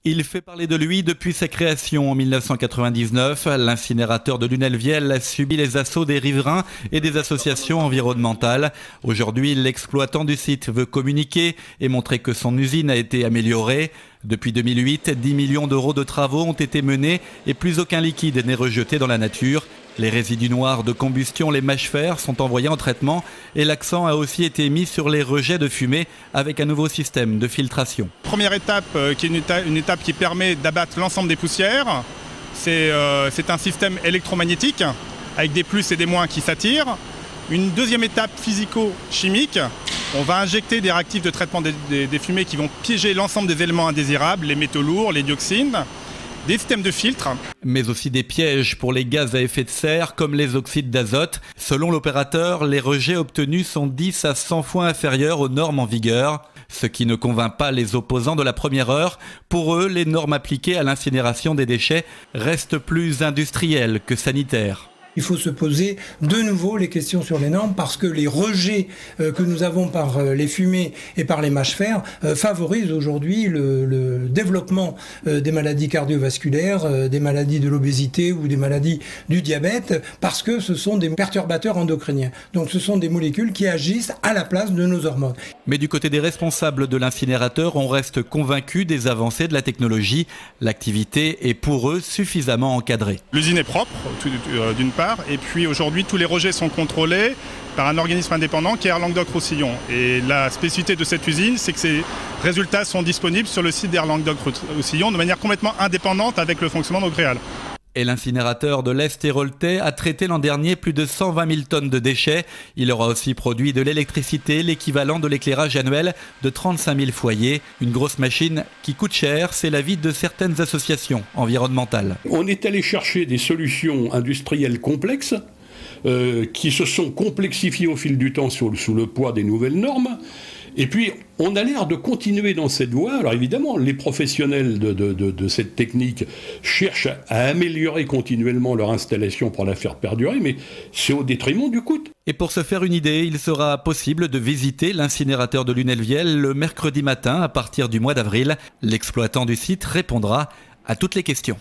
Il fait parler de lui depuis sa création en 1999. L'incinérateur de Lunel-Viel a subi les assauts des riverains et des associations environnementales. Aujourd'hui, l'exploitant du site veut communiquer et montrer que son usine a été améliorée. Depuis 2008, 10 millions d'euros de travaux ont été menés et plus aucun liquide n'est rejeté dans la nature. Les résidus noirs de combustion, les mâches-fer, sont envoyés en traitement et l'accent a aussi été mis sur les rejets de fumée avec un nouveau système de filtration. Première étape, qui est une étape qui permet d'abattre l'ensemble des poussières, c'est un système électromagnétique avec des plus et des moins qui s'attirent. Une deuxième étape physico-chimique, on va injecter des réactifs de traitement des fumées qui vont piéger l'ensemble des éléments indésirables, les métaux lourds, les dioxines. Des systèmes de filtre. Mais aussi des pièges pour les gaz à effet de serre comme les oxydes d'azote. Selon l'opérateur, les rejets obtenus sont 10 à 100 fois inférieurs aux normes en vigueur. Ce qui ne convainc pas les opposants de la première heure. Pour eux, les normes appliquées à l'incinération des déchets restent plus industrielles que sanitaires. Il faut se poser de nouveau les questions sur les normes parce que les rejets que nous avons par les fumées et par les mâches-fer favorisent aujourd'hui le développement des maladies cardiovasculaires, des maladies de l'obésité ou des maladies du diabète parce que ce sont des perturbateurs endocriniens. Donc ce sont des molécules qui agissent à la place de nos hormones. Mais du côté des responsables de l'incinérateur, on reste convaincu des avancées de la technologie. L'activité est pour eux suffisamment encadrée. L'usine est propre, d'une part. Et puis aujourd'hui, tous les rejets sont contrôlés par un organisme indépendant qui est Air Languedoc-Roussillon. Et la spécificité de cette usine, c'est que ces résultats sont disponibles sur le site d'Air Languedoc-Roussillon de manière complètement indépendante avec le fonctionnement d'Ocréal. Et l'incinérateur de l'Est-Héroltais a traité l'an dernier plus de 120 000 tonnes de déchets. Il aura aussi produit de l'électricité, l'équivalent de l'éclairage annuel de 35 000 foyers. Une grosse machine qui coûte cher, c'est l'avis de certaines associations environnementales. On est allé chercher des solutions industrielles complexes qui se sont complexifiées au fil du temps sous le poids des nouvelles normes. Et puis, on a l'air de continuer dans cette voie. Alors évidemment, les professionnels de cette technique cherchent à améliorer continuellement leur installation pour la faire perdurer, mais c'est au détriment du coût. Et pour se faire une idée, il sera possible de visiter l'incinérateur de Lunel-Viel le mercredi matin à partir du mois d'avril. L'exploitant du site répondra à toutes les questions.